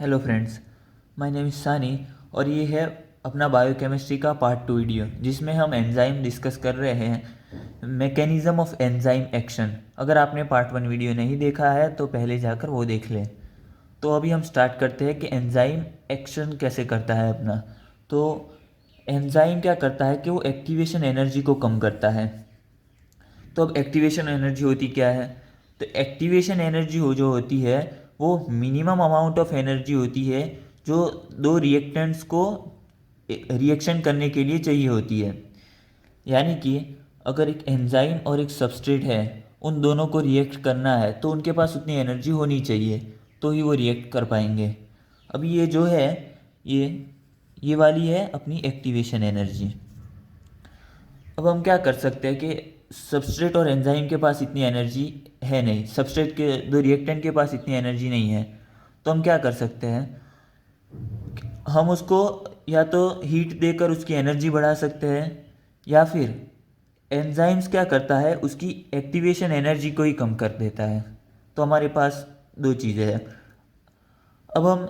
Hello friends, my name is सानी और ये है अपना बायोकेमिस्ट्री का पार्ट 2 वीडियो जिसमें हम एंजाइम डिस्कस कर रहे हैं, मैकेनिज़्म ऑफ एंजाइम एक्शन। अगर आपने पार्ट 1 वीडियो नहीं देखा है तो पहले जाकर वो देख लें। तो अभी हम स्टार्ट करते हैं कि एंजाइम एक्शन कैसे करता है अपना। तो एंजाइम क्या करता है कि वो एक्टिवेशन एनर्जी को कम करता है। तो अब एक्टिवेशन एनर्जी होती क्या है? तो एक्टिवेशन एनर्जी जो होती है वो मिनिमम अमाउंट ऑफ एनर्जी होती है जो दो रिएक्टेंट्स को रिएक्शन करने के लिए चाहिए होती है। यानी कि अगर एक एंजाइम और एक सबस्ट्रेट है, उन दोनों को रिएक्ट करना है तो उनके पास उतनी एनर्जी होनी चाहिए, तो ही वो रिएक्ट कर पाएंगे। अभी ये जो है ये वाली है अपनी एक्टिवेशन एनर्जी। अब हम क्या कर सकते हैं कि सबस्ट्रेट और एंजाइम के पास इतनी एनर्जी है नहीं, सबस्ट्रेट के दो रिएक्टेंट के पास इतनी एनर्जी नहीं है। तो हम क्या कर सकते हैं, हम उसको या तो हीट देकर उसकी एनर्जी बढ़ा सकते हैं, या फिर एंजाइम्स क्या करता है उसकी एक्टिवेशन एनर्जी को ही कम कर देता है। तो हमारे पास दो चीज़ें हैं। अब हम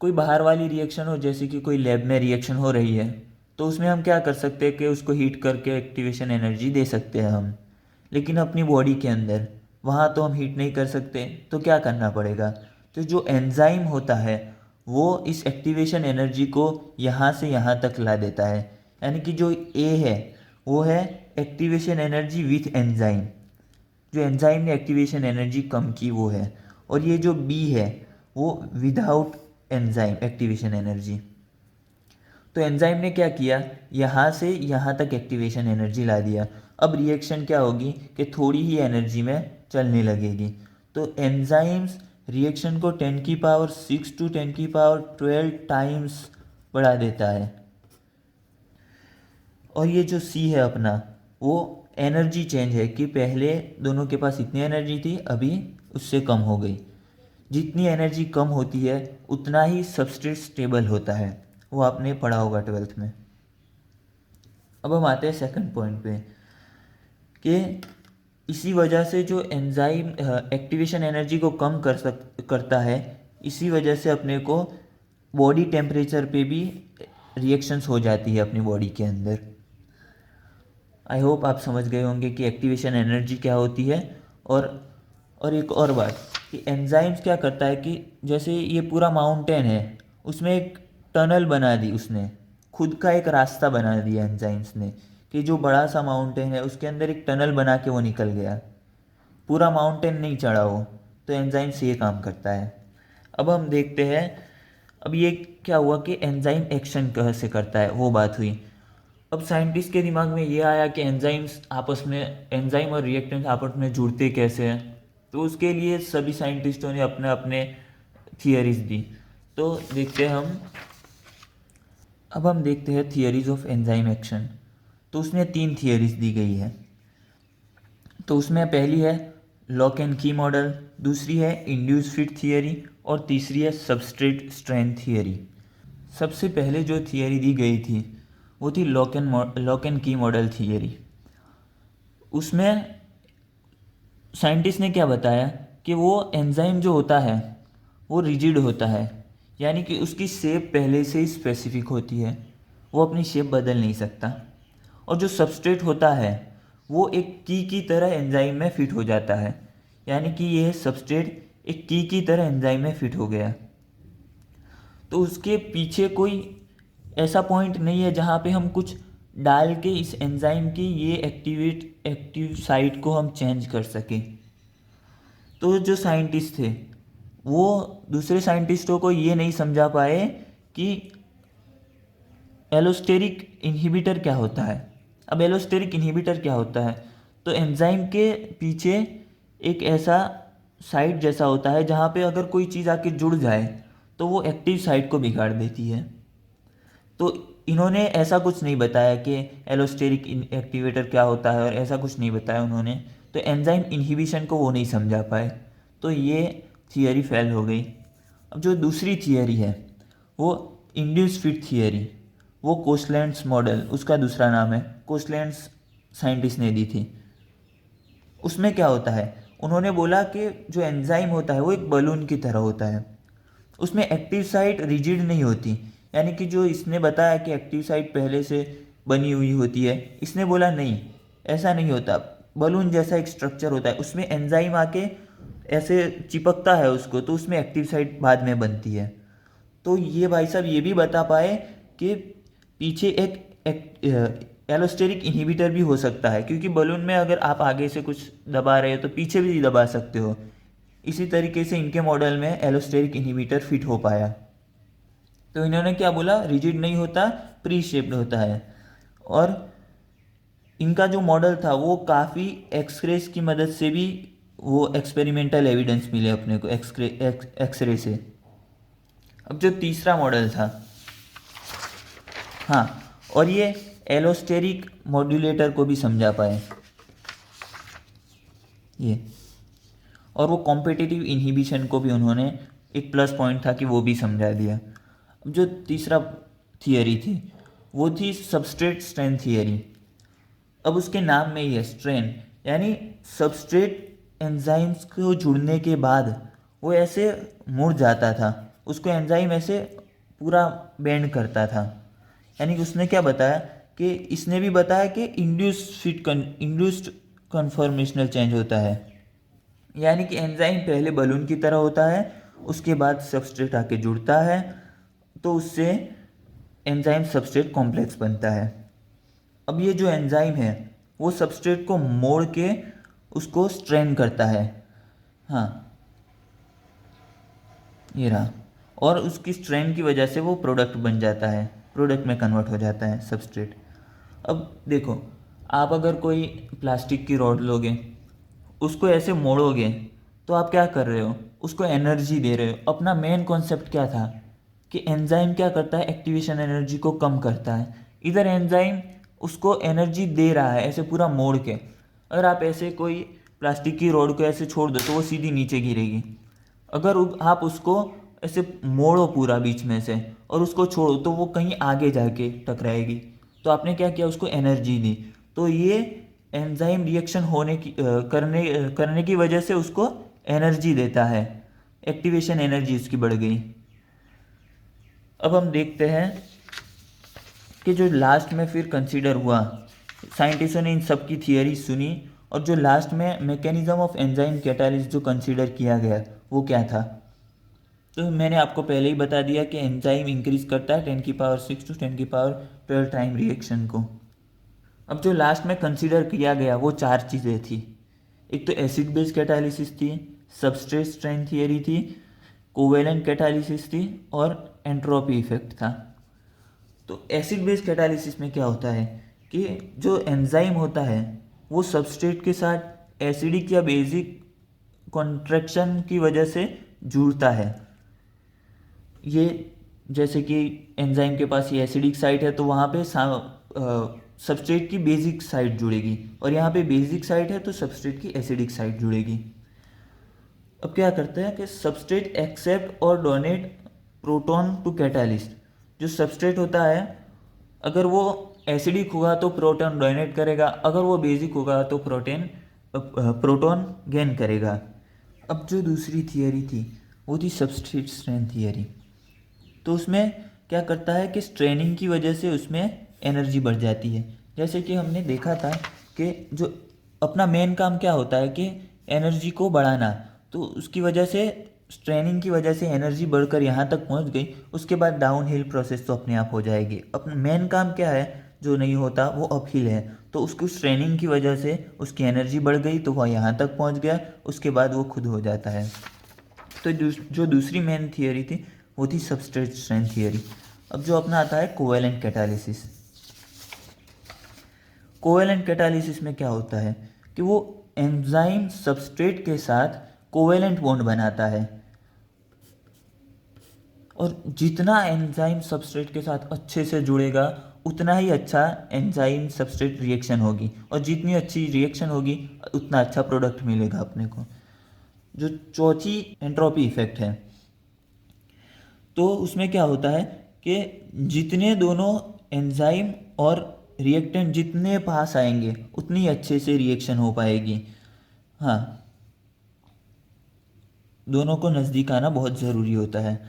कोई बाहर वाली रिएक्शन हो, जैसे कि कोई लैब में रिएक्शन हो रही है, तो उसमें हम क्या कर सकते हैं कि उसको हीट करके एक्टिवेशन एनर्जी दे सकते हैं हम। लेकिन अपनी बॉडी के अंदर वहाँ तो हम हीट नहीं कर सकते, तो क्या करना पड़ेगा? तो जो एंजाइम होता है वो इस एक्टिवेशन एनर्जी को यहाँ से यहाँ तक ला देता है। यानी कि जो ए है वो है एक्टिवेशन एनर्जी विथ एंजाइम, जो एंजाइम ने एक्टिवेशन एनर्जी कम की वो है। और ये जो बी है वो विदाउट एंजाइम एक्टिवेशन एनर्जी। तो एंजाइम ने क्या किया, यहाँ से यहाँ तक एक्टिवेशन एनर्जी ला दिया। अब रिएक्शन क्या होगी कि थोड़ी ही एनर्जी में चलने लगेगी। तो एंजाइम्स रिएक्शन को 10⁶ टू 10⁻12 टाइम्स बढ़ा देता है। और ये जो सी है अपना, वो एनर्जी चेंज है कि पहले दोनों के पास इतनी एनर्जी थी, अभी उससे कम हो गई। जितनी एनर्जी कम होती है उतना ही सबस्ट्रेट स्टेबल होता है, वो आपने पढ़ा होगा 12th में। अब हम आते हैं सेकंड पॉइंट पे कि इसी वजह से जो एंजाइम एक्टिवेशन एनर्जी को कम करता है, इसी वजह से अपने को बॉडी टेम्परेचर पे भी रिएक्शंस हो जाती है अपनी बॉडी के अंदर। आई होप आप समझ गए होंगे कि एक्टिवेशन एनर्जी क्या होती है। और एक और बात कि एंजाइम्स क्या करता है कि जैसे ये पूरा माउंटेन है, उसमें एक टनल बना दी, उसने खुद का एक रास्ता बना दिया एंजाइम्स ने, कि जो बड़ा सा माउंटेन है उसके अंदर एक टनल बना के वो निकल गया, पूरा माउंटेन नहीं चढ़ा वो। तो एंजाइम्स ये काम करता है। अब हम देखते हैं, अब ये क्या हुआ कि एंजाइम एक्शन कैसे करता है, वो बात हुई। अब साइंटिस्ट के दिमाग में ये आया कि एंजाइम्स आपस में, एंजाइम और रिएक्टेंट आपस में जुड़ते कैसे हैं। तो उसके लिए सभी साइंटिस्टों ने अपने अपने थियरीज दी। तो देखते हैं हम, अब हम देखते हैं थियरीज ऑफ एंजाइम एक्शन। तो उसमें 3 थियरीज दी गई है। तो उसमें पहली है लॉक एंड की मॉडल, दूसरी है इंड्यूस फिट थियरी और तीसरी है सबस्ट्रेट स्ट्रेंथ थियरी। सबसे पहले जो थियरी दी गई थी वो थी लॉक एंड की मॉडल थियरी। उसमें साइंटिस्ट ने क्या बताया कि वो एंजाइम जो होता है वो रिजिड होता है, यानी कि उसकी शेप पहले से ही स्पेसिफिक होती है, वो अपनी शेप बदल नहीं सकता। और जो सबस्ट्रेट होता है वो एक की तरह एंजाइम में फिट हो जाता है, यानी कि यह सबस्ट्रेट एक की तरह एंजाइम में फिट हो गया। तो उसके पीछे कोई ऐसा पॉइंट नहीं है जहाँ पे हम कुछ डाल के इस एंजाइम की ये एक्टिव साइट को हम चेंज कर सकें। तो जो साइंटिस्ट थे वो दूसरे साइंटिस्टों को ये नहीं समझा पाए कि एलोस्टेरिक इनहिबिटर क्या होता है। अब एलोस्टेरिक इनहिबिटर क्या होता है? तो एंजाइम के पीछे एक ऐसा साइट जैसा होता है जहाँ पे अगर कोई चीज़ आके जुड़ जाए तो वो एक्टिव साइट को बिगाड़ देती है। तो इन्होंने ऐसा कुछ नहीं बताया कि एलोस्टेरिक एक्टिवेटर क्या होता है, और ऐसा कुछ नहीं बताया उन्होंने। तो एंजाइम इनहिबिशन को वो नहीं समझा पाए, तो ये थियरी फेल हो गई। अब जो दूसरी थियरी है वो इंड्यूस फिट थियरी, वो कोसलैंड्स मॉडल उसका दूसरा नाम है, कोसलैंड्स साइंटिस्ट ने दी थी। उसमें क्या होता है, उन्होंने बोला कि जो एंजाइम होता है वो एक बलून की तरह होता है। उसमें एक्टिव साइट रिजिड नहीं होती, यानी कि जो इसने बताया कि एक्टिव साइट पहले से बनी हुई होती है, इसने बोला नहीं, ऐसा नहीं होता। बलून जैसा एक स्ट्रक्चर होता है, उसमें एंजाइम आके ऐसे चिपकता है उसको, तो उसमें एक्टिव साइट बाद में बनती है। तो ये भाई साहब ये भी बता पाए कि पीछे एक एलोस्टेरिक इनहिबिटर भी हो सकता है, क्योंकि बलून में अगर आप आगे से कुछ दबा रहे हो तो पीछे भी दबा सकते हो। इसी तरीके से इनके मॉडल में एलोस्टेरिक इनहिबिटर फिट हो पाया। तो इन्होंने क्या बोला, रिजिड नहीं होता, प्री शेप्ड होता है। और इनका जो मॉडल था वो काफ़ी एक्सरेस की मदद से भी वो एक्सपेरिमेंटल एविडेंस मिले अपने को एक्सरे से। अब जो तीसरा मॉडल था, हाँ, और ये एलोस्टेरिक मॉड्यूलेटर को भी समझा पाए ये, और वो कॉम्पिटिटिव इनहिबिशन को भी उन्होंने, एक प्लस पॉइंट था कि वो भी समझा दिया। अब जो तीसरा थियरी थी वो थी सबस्ट्रेट स्ट्रेन थियरी। अब उसके नाम में ही है स्ट्रेन, यानी सबस्ट्रेट एंजाइम्स को जुड़ने के बाद वो ऐसे मुड़ जाता था, उसको एंजाइम ऐसे पूरा बेंड करता था। यानी कि उसने क्या बताया कि इसने भी बताया कि इंड्यूस्ड कन्फॉर्मेशनल चेंज होता है, यानी कि एंजाइम पहले बलून की तरह होता है, उसके बाद सबस्ट्रेट आके जुड़ता है, तो उससे एंजाइम सबस्ट्रेट कॉम्प्लेक्स बनता है। अब ये जो एंजाइम है वो सबस्ट्रेट को मोड़ के उसको स्ट्रेन करता है, हाँ ये रहा, और उसकी स्ट्रेन की वजह से वो प्रोडक्ट बन जाता है, प्रोडक्ट में कन्वर्ट हो जाता है सबस्ट्रेट। अब देखो, आप अगर कोई प्लास्टिक की रॉड लोगे, उसको ऐसे मोड़ोगे, तो आप क्या कर रहे हो, उसको एनर्जी दे रहे हो। अपना मेन कॉन्सेप्ट क्या था कि एंजाइम क्या करता है, एक्टिवेशन एनर्जी को कम करता है। इधर एंजाइम उसको एनर्जी दे रहा है ऐसे पूरा मोड़ के। अगर आप ऐसे कोई प्लास्टिक की रॉड को ऐसे छोड़ दो तो वो सीधी नीचे गिरेगी। अगर आप उसको ऐसे मोड़ो पूरा बीच में से और उसको छोड़ो तो वो कहीं आगे जाके टकराएगी। तो आपने क्या किया, उसको एनर्जी दी। तो ये एंजाइम रिएक्शन होने की करने की वजह से उसको एनर्जी देता है, एक्टिवेशन एनर्जी उसकी बढ़ गई। अब हम देखते हैं कि जो लास्ट में फिर कंसीडर हुआ, साइंटिस्टों ने इन सब की थियरी सुनी, और जो लास्ट में मैकेनिज्म ऑफ एंजाइम कैटालिसिस जो कंसीडर किया गया वो क्या था। तो मैंने आपको पहले ही बता दिया कि एंजाइम इंक्रीज करता है 10⁶ to 10⁻12 टाइम रिएक्शन को। अब जो लास्ट में कंसीडर किया गया वो 4 चीज़ें थी। एक तो एसिड बेस कैटालिसिस थी, सबस्ट्रेट स्ट्रेन थियरी थी, कोवेलेंट कैटालिसिस थी, और एंट्रोपी इफेक्ट था। तो एसिड बेस कैटालिसिस में क्या होता है कि जो एंजाइम होता है वो सबस्ट्रेट के साथ एसिडिक या बेसिक कॉन्ट्रैक्शन की वजह से जुड़ता है। ये जैसे कि एंजाइम के पास ये एसिडिक साइट है तो वहाँ पे सबस्ट्रेट की बेसिक साइट जुड़ेगी, और यहाँ पे बेसिक साइट है तो सबस्ट्रेट की एसिडिक साइट जुड़ेगी। अब क्या करते हैं कि सबस्ट्रेट एक्सेप्ट और डोनेट प्रोटॉन टू कैटालिस्ट। जो सबस्ट्रेट होता है अगर वो एसिडिक होगा तो प्रोटॉन डोनेट करेगा, अगर वो बेसिक होगा तो प्रोटॉन गेन करेगा। अब जो दूसरी थियरी थी वो थी सबस्ट्रेट स्ट्रेन थियरी। तो उसमें क्या करता है कि स्ट्रेनिंग की वजह से उसमें एनर्जी बढ़ जाती है। जैसे कि हमने देखा था कि जो अपना मेन काम क्या होता है कि एनर्जी को बढ़ाना, तो उसकी वजह से स्ट्रेनिंग की वजह से एनर्जी बढ़कर यहाँ तक पहुँच गई, उसके बाद डाउन हिल प्रोसेस तो अपने आप हो जाएगी। अपना मेन काम क्या है जो नहीं होता वो अप हिल है, तो उसको स्ट्रेनिंग की वजह से उसकी एनर्जी बढ़ गई तो वह यहाँ तक पहुँच गया, उसके बाद वो खुद हो जाता है। तो जो दूसरी मेन थियरी थी वो थी सबस्ट्रेट स्ट्रेन थियरी। अब जो अपना आता है कोवेलेंट कैटालिसिस। कोवेलेंट कैटालिसिस में क्या होता है कि वो एंजाइम सबस्ट्रेट के साथ कोवेलेंट बॉन्ड बनाता है, और जितना एंजाइम सबस्ट्रेट के साथ अच्छे से जुड़ेगा उतना ही अच्छा एंजाइम सबस्ट्रेट रिएक्शन होगी, और जितनी अच्छी रिएक्शन होगी उतना अच्छा प्रोडक्ट मिलेगा अपने को। जो चौथी एंट्रोपी इफेक्ट है, तो उसमें क्या होता है कि जितने दोनों एंजाइम और रिएक्टेंट जितने पास आएंगे उतनी अच्छे से रिएक्शन हो पाएगी। हाँ, दोनों को नज़दीक आना बहुत ज़रूरी होता है।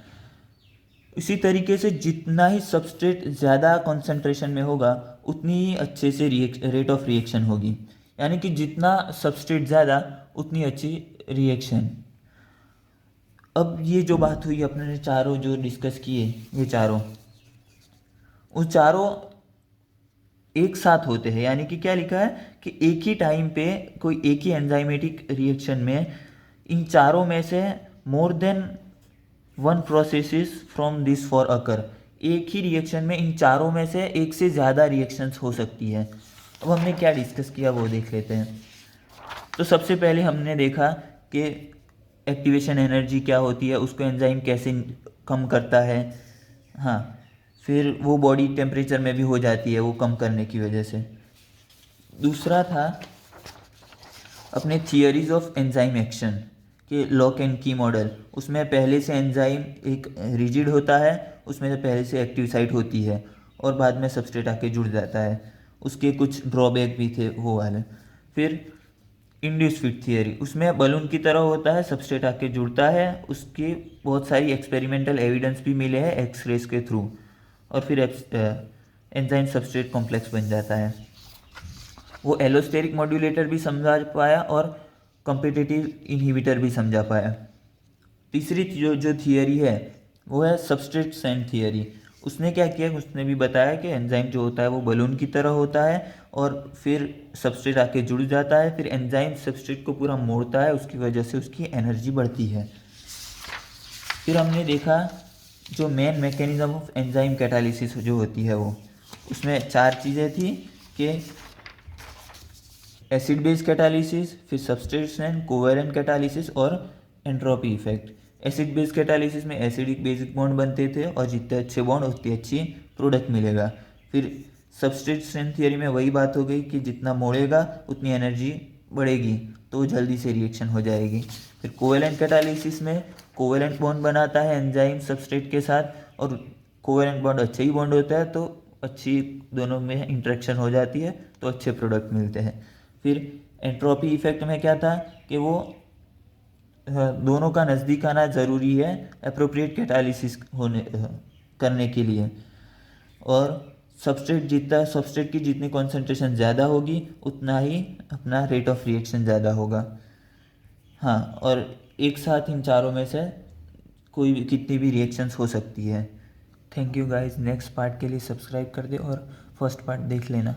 इसी तरीके से जितना ही सबस्ट्रेट ज़्यादा कॉन्सेंट्रेशन में होगा उतनी ही अच्छे से रेट ऑफ रिएक्शन होगी, यानी कि जितना सबस्ट्रेट ज़्यादा उतनी अच्छी रिएक्शन। अब ये जो बात हुई अपने ने चारों जो डिस्कस किए, ये चारों उस चारों एक साथ होते हैं, यानी कि क्या लिखा है कि एक ही टाइम पे कोई एक ही एंजाइमेटिक रिएक्शन में इन चारों में से more than one processes from this four occur, एक ही रिएक्शन में इन चारों में से एक से ज़्यादा रिएक्शंस हो सकती है। अब हमने क्या डिस्कस किया वो देख लेते हैं। तो सबसे पहले हमने देखा कि एक्टिवेशन एनर्जी क्या होती है, उसको एंजाइम कैसे कम करता है। हाँ, फिर वो बॉडी टेम्परेचर में भी हो जाती है वो कम करने की वजह से। दूसरा था अपने थियरीज ऑफ एंजाइम एक्शन के लॉक एंड की मॉडल। उसमें पहले से एंजाइम एक रिजिड होता है, उसमें से पहले से एक्टिव साइट होती है और बाद में सबस्ट्रेट आके जुड़ जाता है। उसके कुछ ड्रॉबैक भी थे वो वाले। फिर इंड्यूस फिट थियरी, उसमें बलून की तरह होता है, सबस्ट्रेट आके जुड़ता है, उसकी बहुत सारी एक्सपेरिमेंटल एविडेंस भी मिले हैं एक्सरेज के थ्रू, और फिर एंजाइम सबस्ट्रेट कॉम्प्लेक्स बन जाता है। वो एलोस्टेरिक मॉड्यूलेटर भी समझा पाया और कॉम्पिटिटिव इनहिबिटर भी समझा पाया। तीसरी जो थियरी है वो है सबस्ट्रेट सेंड थियरी। उसने क्या किया, उसने भी बताया कि एंजाइम जो होता है वो बलून की तरह होता है और फिर सबस्ट्रेट आके जुड़ जाता है, फिर एंजाइम सबस्ट्रेट को पूरा मोड़ता है, उसकी वजह से उसकी एनर्जी बढ़ती है। फिर हमने देखा जो main mechanism of enzyme catalysis जो होती है वो, उसमें चार चीज़ें थी कि एसिड बेस कैटालिसिस, फिर सबस्ट्रेशन, कोवेलेंट कैटालिसिस और entropy effect. Acid base catalysis में एसिडिक बेसिक बॉन्ड बनते थे और जितने अच्छे बॉन्ड उतनी अच्छी प्रोडक्ट मिलेगा। फिर सबस्ट्रेशन थियरी में वही बात हो गई कि जितना मोड़ेगा उतनी एनर्जी बढ़ेगी तो जल्दी से रिएक्शन हो जाएगी। फिर कोवेलेंट कैटालिसिस में कोवेलेंट बॉन्ड बनाता है एंजाइम सबस्ट्रेट के साथ और कोवेलेंट बॉन्ड अच्छे ही बॉन्ड होता है तो अच्छी दोनों में इंटरेक्शन हो जाती है तो अच्छे प्रोडक्ट मिलते हैं। फिर एंट्रोपी इफेक्ट में क्या था कि वो दोनों का नज़दीक आना ज़रूरी है एप्रोप्रिएट कैटालिसिस होने करने के लिए, और सबस्ट्रेट की जितनी कॉन्सेंट्रेशन ज़्यादा होगी उतना ही अपना रेट ऑफ रिएक्शन ज़्यादा होगा। हाँ, और एक साथ इन चारों में से कोई भी कितनी भी रिएक्शंस हो सकती है। Thank you guys, next part के लिए सब्सक्राइब कर दे और फर्स्ट पार्ट देख लेना।